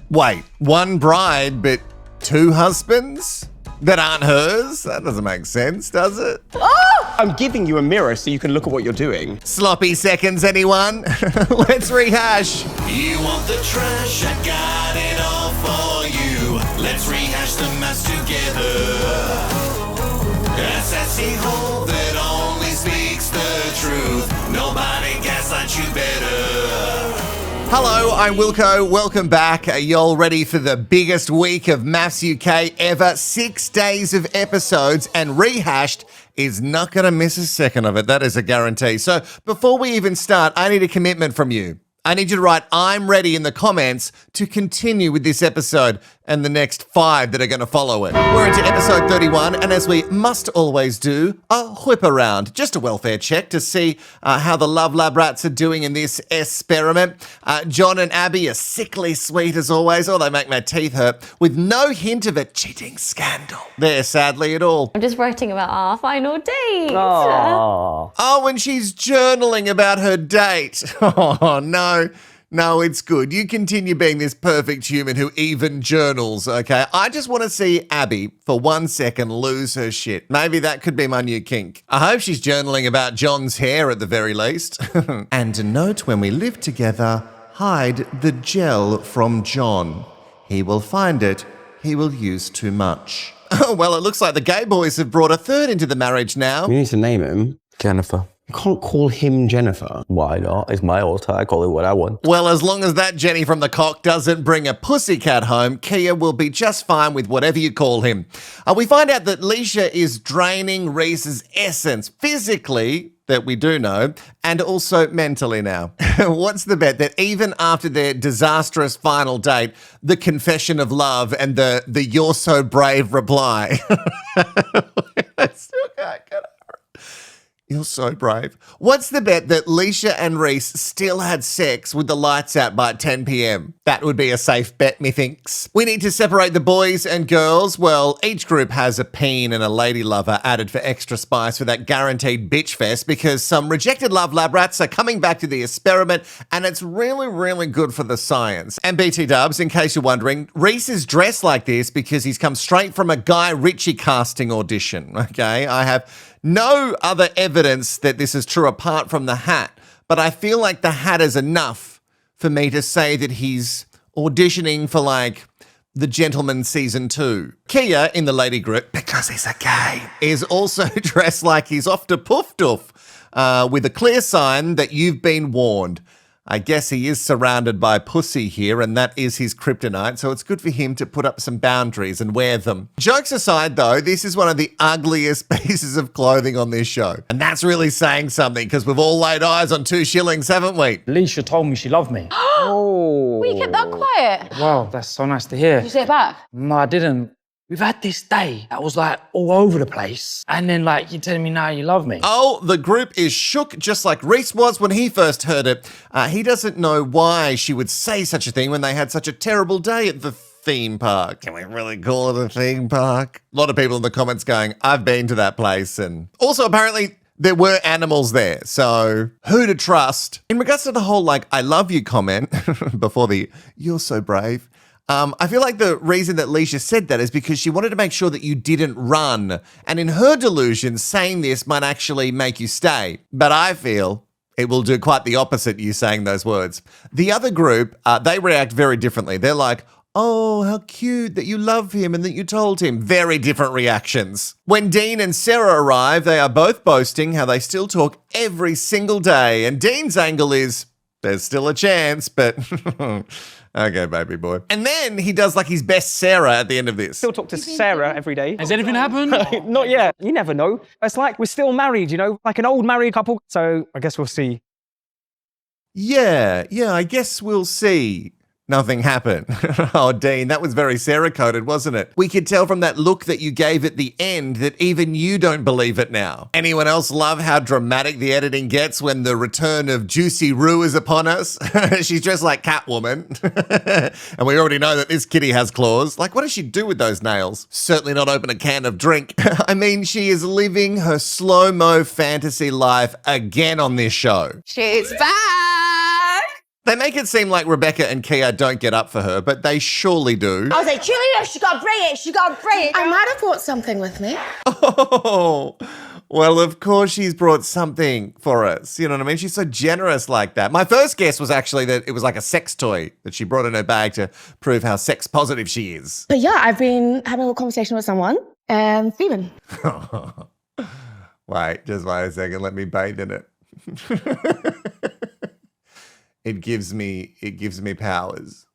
Wait, one bride but two husbands that aren't hers? That doesn't make sense, does it? Oh! I'm giving you a mirror so you can look at what you're doing. Sloppy seconds, anyone? Let's rehash. You want the trash? I got it all for you. Let's rehash the mess together. A sassy hole that only speaks the truth. Nobody gaslights you better. Hello, I'm Wilko. Welcome back. Are you all ready for the biggest week of MAFS UK ever? 6 days of episodes, and Rehashed is not going to miss a second of it. That is a guarantee. So before we even start, I need a commitment from you. I need you to write "I'm ready" in the comments to continue with this episode and the next 5 that are going to follow it. We're into episode 31, and as we must always do, a whip around, just a welfare check to see how the Love Lab rats are doing in this experiment. John and Abby are sickly sweet as always. Oh, they make my teeth hurt, with no hint of a cheating scandal there, sadly, at all. I'm just writing about our final date. Aww. Oh, and she's journaling about her date. Oh, no. No, it's good. You continue being this perfect human who even journals, okay? I just want to see Abby, for 1 second, lose her shit. Maybe that could be my new kink. I hope she's journaling about John's hair at the very least. And a note: when we live together, hide the gel from John. He will find it. He will use too much. Oh, well, it looks like the gay boys have brought a third into the marriage now. You need to name him. Jennifer. You can't call him Jennifer. Why not? It's my altar. I call it what I want. Well, as long as that Jenny from the cock doesn't bring a pussycat home, Keye will be just fine with whatever you call him. We find out that Leisha is draining Reiss's essence physically, that we do know, and also mentally now. What's the bet that even after their disastrous final date, the confession of love and the "you're so brave" reply, I still can't get over it. You're so brave. What's the bet that Leisha and Reiss still had sex with the lights out by 10 p.m? That would be a safe bet, methinks. We need to separate the boys and girls. Well, each group has a peen and a lady lover added for extra spice for that guaranteed bitch fest, because some rejected Love Lab rats are coming back to the experiment, and it's really, really good for the science. And BT dubs, in case you're wondering, Reiss is dressed like this because he's come straight from a Guy Ritchie casting audition, okay? I have no other evidence that this is true apart from the hat, but I feel like the hat is enough for me to say that he's auditioning for, like, The Gentleman Season 2. Keye, in the lady group, because he's a gay, is also dressed like he's off to Poof Doof, with a clear sign that you've been warned. I guess he is surrounded by pussy here, and that is his kryptonite, so it's good for him to put up some boundaries and wear them. Jokes aside, though, this is one of the ugliest pieces of clothing on this show. And that's really saying something, because we've all laid eyes on 2 shillings, haven't we? Leisha told me she loved me. Oh. We kept that quiet. Wow, that's so nice to hear. Did you say it back? No, I didn't. We've had this day that was like all over the place. And then like, you're telling me now you love me. Oh, the group is shook just like Reiss was when he first heard it. He doesn't know why she would say such a thing when they had such a terrible day at the theme park. Can we really call it a theme park? A lot of people in the comments going, I've been to that place. And also apparently there were animals there, so who to trust? In regards to the whole, like, I love you comment before the "you're so brave," I feel like the reason that Leisha said that is because she wanted to make sure that you didn't run. And in her delusion, saying this might actually make you stay. But I feel it will do quite the opposite, you saying those words. The other group, they react very differently. They're like, oh, how cute that you love him and that you told him. Very different reactions. When Dean and Sarah arrive, they are both boasting how they still talk every single day. And Dean's angle is, there's still a chance, but okay, baby boy. And then he does like his best Sarah at the end of this. Still talk to Sarah every day. Has anything happened? Not yet. You never know. It's like we're still married, you know, like an old married couple. So I guess we'll see. Yeah, I guess we'll see. Nothing happened. Oh, Dean, that was very Sarah-coded, wasn't it? We could tell from that look that you gave at the end that even you don't believe it now. Anyone else love how dramatic the editing gets when the return of Juicy Rue is upon us? She's dressed like Catwoman. And we already know that this kitty has claws. Like, what does she do with those nails? Certainly not open a can of drink. I mean, she is living her slow-mo fantasy life again on this show. She's back. They make it seem like Rebecca and Keye don't get up for her, but they surely do. I was like, Julia, she got to bring it. She got to bring it. I might have brought something with me. Oh, well, of course she's brought something for us. You know what I mean? She's so generous like that. My first guess was actually that it was like a sex toy that she brought in her bag to prove how sex positive she is. But yeah, I've been having a conversation with someone, Steven. Wait, just wait a second. Let me bathe in it. It gives me powers.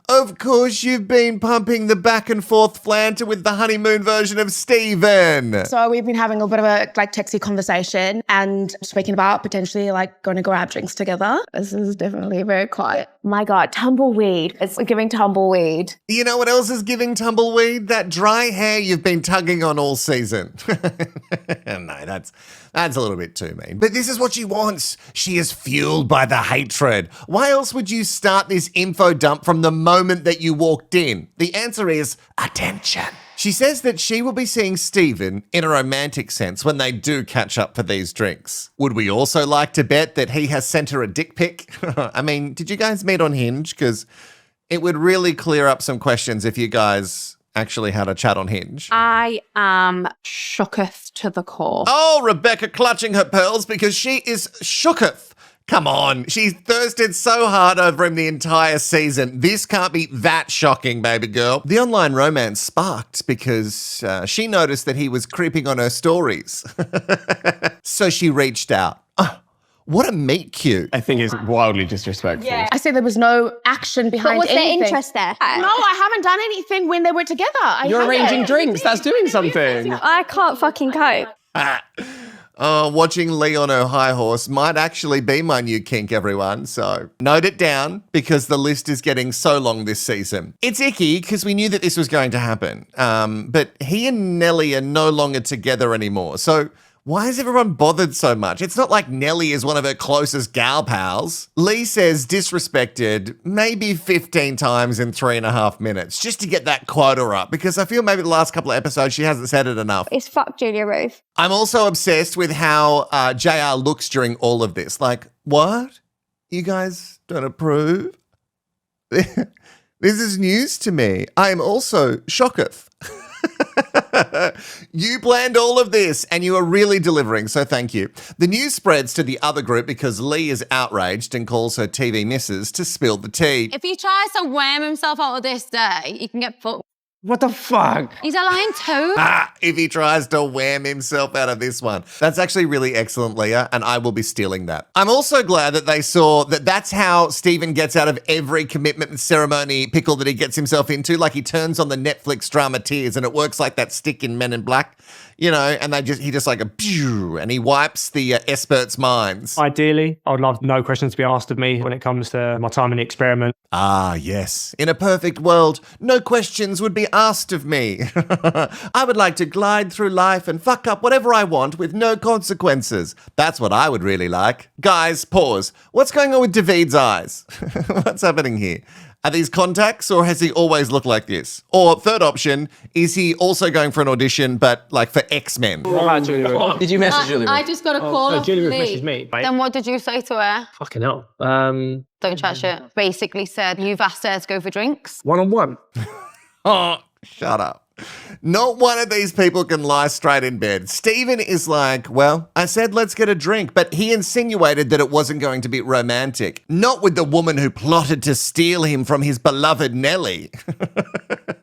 Of course, you've been pumping the back and forth flanter with the honeymoon version of Steven. So we've been having a bit of a texty conversation and speaking about potentially going to grab drinks together. This is definitely very quiet. My God, tumbleweed. It's giving tumbleweed. You know what else is giving tumbleweed? That dry hair you've been tugging on all season. No, that's a little bit too mean. But this is what she wants. She is fueled by the hatred. Why else would you start this info dump from the moment that you walked in? The answer is attention. She says that she will be seeing Steven in a romantic sense when they do catch up for these drinks. Would we also like to bet that he has sent her a dick pic? I mean, did you guys meet on Hinge? Because it would really clear up some questions if you guys actually had a chat on Hinge. I am shooketh to the core. Oh, Rebecca clutching her pearls because she is shooketh. Come on, she thirsted so hard over him the entire season. This can't be that shocking, baby girl. The online romance sparked because she noticed that he was creeping on her stories. So she reached out. What a meet cute. I think it's wildly disrespectful. Yeah. I said there was no action behind But was there anything. interest there? No, I haven't done anything when they were together. You're arranging drinks. That's doing something. I can't fucking cope. Watching Leigh on her high horse might actually be my new kink, everyone. So note it down because the list is getting so long this season. It's icky because we knew that this was going to happen. But he and Nelly are no longer together anymore. So why is everyone bothered so much? It's not like Nelly is one of her closest gal pals. Leigh says disrespected maybe 15 times in 3.5 minutes just to get that quota up because I feel maybe the last couple of episodes she hasn't said it enough. It's fuck Julia Ruth. I'm also obsessed with how JR looks during all of this. Like, what? You guys don't approve? This is news to me. I am also shooketh. You planned all of this and you are really delivering, so thank you. The news spreads to the other group because Leigh is outraged and calls her TV missus to spill the tea. If he tries to worm himself out of this day, he can get fucked. What the fuck? He's a lying too. If he tries to wham himself out of this one. That's actually really excellent, Leah, and I will be stealing that. I'm also glad that they saw that that's how Steven gets out of every commitment and ceremony pickle that he gets himself into. Like he turns on the Netflix drama Tears and it works like that stick in Men in Black, you know, and he just like a pew, and he wipes the experts' minds. Ideally, I would love no questions to be asked of me when it comes to my time in the experiment. Ah, yes. In a perfect world, no questions would be asked of me. I would like to glide through life and fuck up whatever I want with no consequences. That's what I would really like. Guys, pause. What's going on with David's eyes? What's happening here? Are these contacts or has he always looked like this? Or third option, is he also going for an audition but like for X-Men? Did you message Julia? I just got a call off Julia Ruth Leigh. messaged me. Then what did you say to her? Fucking hell. Don't chat shit. Basically said, you've asked her to go for drinks. One-on-one. Oh, shut up. Not one of these people can lie straight in bed. Steven is like, well, I said let's get a drink, but he insinuated that it wasn't going to be romantic. Not with the woman who plotted to steal him from his beloved Nelly.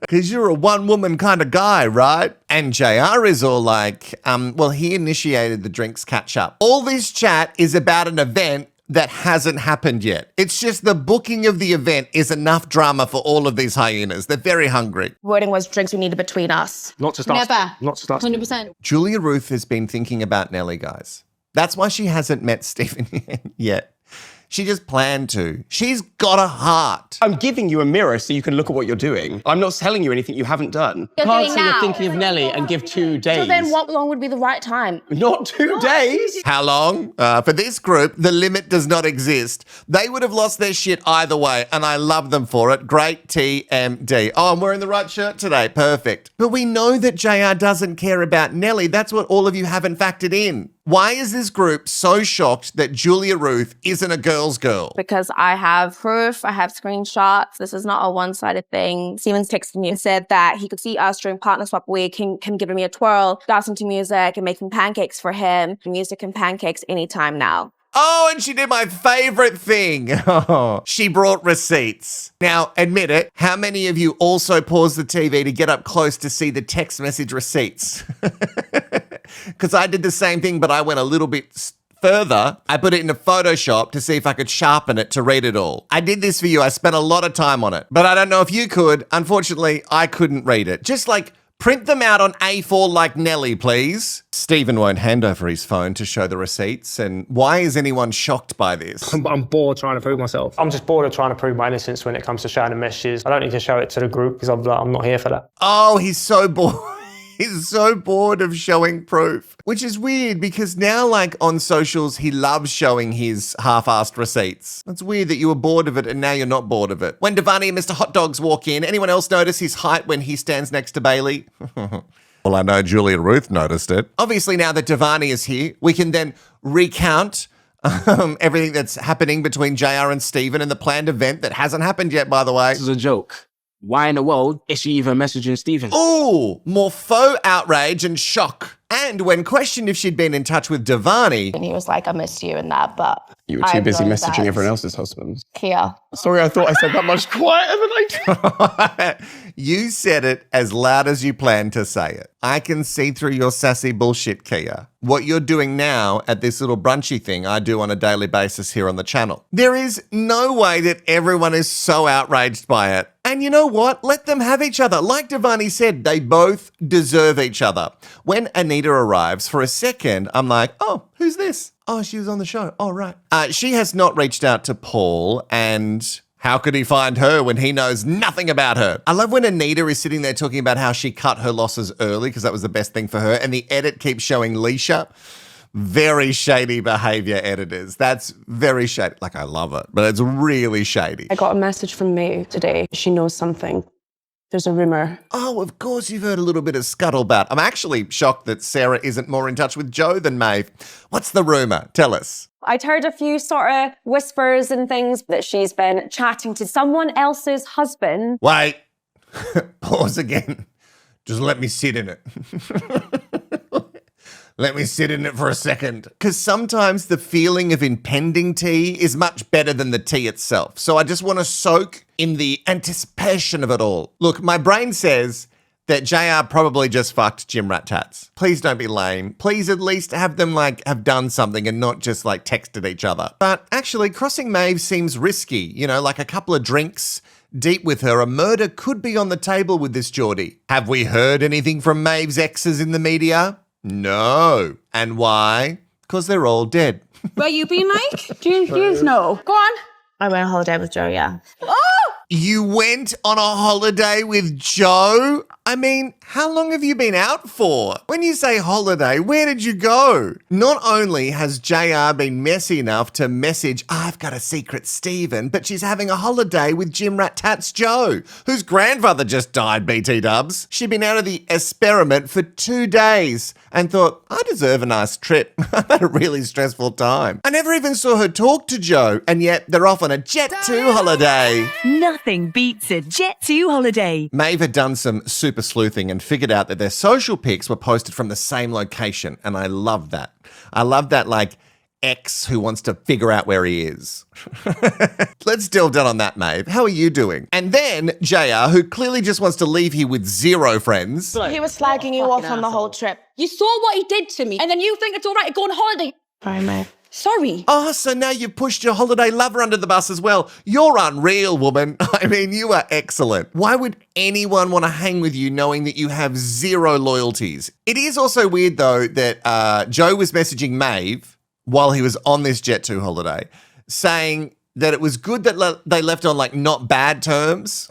Because you're a one-woman kind of guy, right? And JR is all like, well, he initiated the drinks catch-up. All this chat is about an event that hasn't happened yet. It's just the booking of the event is enough drama for all of these hyenas. They're very hungry. Wording was drinks we needed between us. Not to start. Never. Not to start. 100%. Julia Ruth has been thinking about Nelly, guys. That's why she hasn't met Steven yet. She just planned to. She's got a heart. I'm giving you a mirror so you can look at what you're doing. I'm not telling you anything you haven't done. You're Can't doing say you're now. thinking of Nelly and give 2 days. So then what long would be the right time? Not 2 days. How long? For this group, the limit does not exist. They would have lost their shit either way, and I love them for it. Great TMD. Oh, I'm wearing the right shirt today. Perfect. But we know that JR doesn't care about Nelly. That's what all of you haven't factored in. Why is this group so shocked that Julia Ruth isn't a girl girl's girl. Because I have proof, I have screenshots. This is not a one-sided thing. Steven's texted me and said that he could see us during partner swap week, him giving me a twirl, dancing to music and making pancakes for him. Music and pancakes anytime now. Oh, and she did my favorite thing. She brought receipts. Now, admit it, how many of you also paused the TV to get up close to see the text message receipts? Because I did the same thing, but I went a little bit further. I put it into Photoshop to see if I could sharpen it to read it all. I did this for you. I spent a lot of time on it, but I don't know if you could. Unfortunately, I couldn't read it. Just like print them out on A4 like Nelly, please. Steven won't hand over his phone to show the receipts. And why is anyone shocked by this? I'm bored trying to prove myself. I'm just bored of trying to prove my innocence when it comes to showing the messages. I don't need to show it to the group because I'm not here for that. Oh, he's so bored. He's so bored of showing proof, which is weird because now, like on socials, he loves showing his half-assed receipts. It's weird that you were bored of it and now you're not bored of it. When Devaney and Mr. Hot Dogs walk in, anyone else notice his height when he stands next to Bailey? Well, I know Julia Ruth noticed it. Obviously, now that Devaney is here, we can then recount everything that's happening between JR and Steven and the planned event that hasn't happened yet, by the way. This is a joke. Why in the world is she even messaging Steven? Ooh, more faux outrage and shock. And when questioned if she'd been in touch with Devaney, And he was like, I missed you and that, but You were too I busy know messaging that everyone else's husbands. Kia. Sorry, I thought I said that much quieter than I did. you said it as loud as you planned to say it. I can see through your sassy bullshit, Kia. What you're doing now at this little brunchy thing I do on a daily basis here on the channel. There is no way that everyone is so outraged by it. And you know what? Let them have each other. Like Devaney said, they both deserve each other. When Anita arrives, for a second, I'm like, oh, who's this? Oh, she was on the show. Oh, right. She has not reached out to Paul, and how could he find her when he knows nothing about her? I love when Anita is sitting there talking about how she cut her losses early because that was the best thing for her, and the edit keeps showing Leisha. Very shady behavior, editors. That's very shady. Like, I love it, but it's really shady. I got a message from Maeve today. She knows something. There's a rumour. Oh, of course you've heard a little bit of scuttlebutt. I'm actually shocked that Sarah isn't more in touch with Joe than Maeve. What's the rumour? Tell us. I'd heard a few sort of whispers and things that she's been chatting to someone else's husband. Wait. Pause again. Just let me sit in it. Let me sit in it for a second. Because sometimes the feeling of impending tea is much better than the tea itself. So I just want to soak in the anticipation of it all. Look, my brain says that JR probably just fucked Jim Rat Tats. Please don't be lame. Please at least have them have done something and not just texted each other. But actually crossing Maeve seems risky. You know, like a couple of drinks deep with her, a murder could be on the table with this Geordie. Have we heard anything from Maeve's exes in the media? No. And why? Because they're all dead. Where you been, like? Do you know? Go on. I went on holiday with Joe, yeah. Oh! You went on a holiday with Joe? I mean, how long have you been out for? When you say holiday, where did you go? Not only has JR been messy enough to message, I've got a secret Steven, but she's having a holiday with Jim Rat Tats Joe, whose grandfather just died, BT dubs. She'd been out of the experiment for 2 days and thought, I deserve a nice trip. I've had a really stressful time. I never even saw her talk to Joe, and yet they're off on a Jet 2 holiday. Nothing beats a Jet 2 holiday. Maeve had done some super sleuthing and figured out that their social pics were posted from the same location, and I love that. I love that, ex who wants to figure out where he is. Let's delve down on that, Maeve. How are you doing? And then JR, who clearly just wants to leave here with 0 friends. He was slagging you off on the whole trip. You saw what he did to me, and then you think it's all right to go on holiday. Sorry, Maeve. Sorry. Oh, so now you've pushed your holiday lover under the bus as well. You're unreal, woman. I mean, you are excellent. Why would anyone want to hang with you knowing that you have 0 loyalties? It is also weird, though, that Joe was messaging Maeve while he was on this Jet 2 holiday, saying that it was good that they left on not bad terms.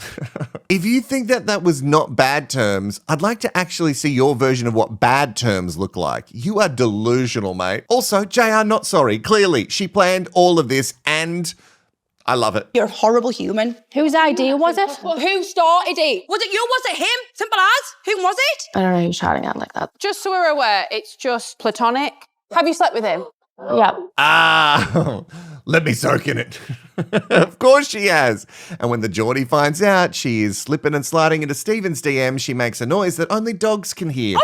If you think that that was not bad terms, I'd like to actually see your version of what bad terms look like. You are delusional, mate. Also, JR not sorry. Clearly, she planned all of this and I love it. You're a horrible human. Whose idea was it? Who started it? Was it you? Was it him? Simple as. Who was it? I don't know who's shouting at like that. Just so we're aware, it's just platonic. Have you slept with him? Yeah. Ah, let me soak in it. Of course she has. And when the Geordie finds out she is slipping and sliding into Steven's DM, she makes a noise that only dogs can hear.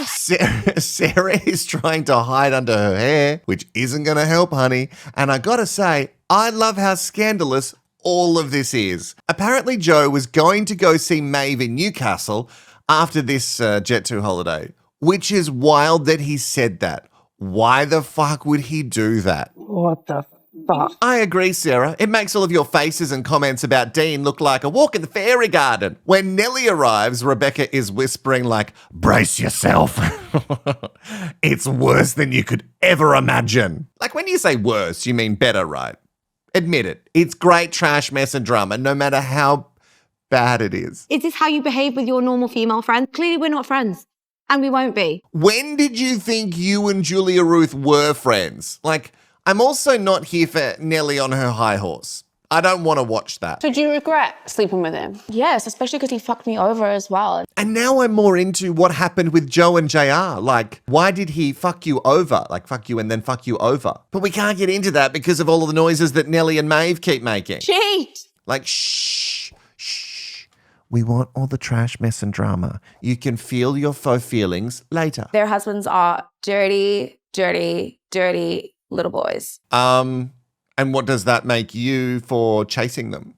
Sarah is trying to hide under her hair, which isn't going to help, honey. And I gotta say, I love how scandalous all of this is. Apparently, Joe was going to go see Maeve in Newcastle after this Jet2 holiday, which is wild that he said that. Why the fuck would he do that? What the fuck? I agree, Sarah. It makes all of your faces and comments about Dean look like a walk in the fairy garden. When Nelly arrives, Rebecca is whispering like, brace yourself. It's worse than you could ever imagine. Like when you say worse, you mean better, right? Admit it. It's great trash, mess and drama, no matter how bad it is. Is this how you behave with your normal female friends? Clearly we're not friends. And we won't be. When did you think you and Julia Ruth were friends? Like, I'm also not here for Nelly on her high horse. I don't want to watch that. So do you regret sleeping with him? Yes, especially because he fucked me over as well. And now I'm more into what happened with Joe and JR. Like, why did he fuck you over? Like, fuck you and then fuck you over. But we can't get into that because of all of the noises that Nelly and Maeve keep making. Cheat! Like, shh. We want all the trash, mess and drama. You can feel your faux feelings later. Their husbands are dirty, dirty, dirty little boys. And what does that make you for chasing them?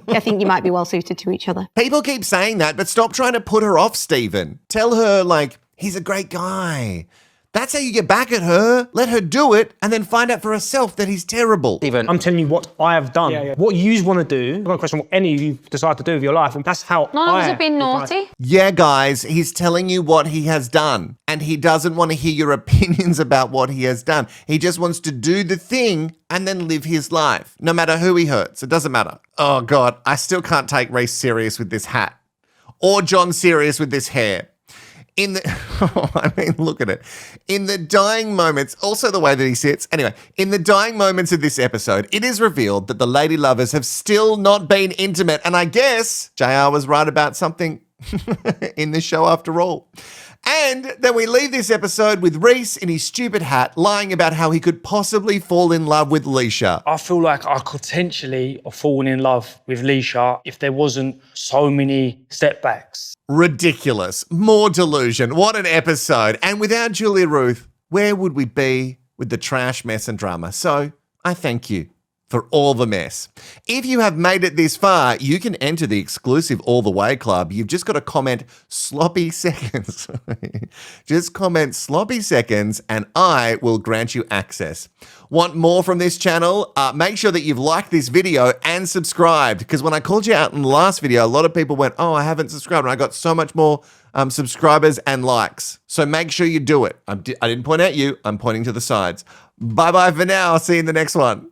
I think you might be well suited to each other. People keep saying that, but stop trying to put her off, Steven. Tell her, like, he's a great guy. That's how you get back at her. Let her do it and then find out for herself that he's terrible. Steven, I'm telling you what I have done. What you want to do, I'm not questioning what any of you decide to do with your life. And that's how None of us have been naughty. Yeah, guys, he's telling you what he has done. And he doesn't want to hear your opinions about what he has done. He just wants to do the thing and then live his life. No matter who he hurts, it doesn't matter. Oh, God, I still can't take Reiss serious with this hat. Or John serious with this hair. Look at it. In the dying moments, also the way that he sits. Anyway, in the dying moments of this episode, it is revealed that the lady lovers have still not been intimate. And I guess JR was right about something in this show after all. And then we leave this episode with Reiss in his stupid hat lying about how he could possibly fall in love with Leisha. I feel like I could potentially have fallen in love with Leisha if there wasn't so many setbacks. Ridiculous. More delusion. What an episode. And without Julia Ruth, where would we be with the trash, mess and drama? So I thank you for all the mess. If you have made it this far, you can enter the exclusive All the Way Club. You've just got to comment sloppy seconds. Just comment sloppy seconds and I will grant you access. Want more from this channel? Make sure that you've liked this video and subscribed, because when I called you out in the last video, a lot of people went, oh, I haven't subscribed, and I got so much more subscribers and likes. So make sure you do it. I didn't point at you. I'm pointing to the sides. Bye-bye for now. I'll see you in the next one.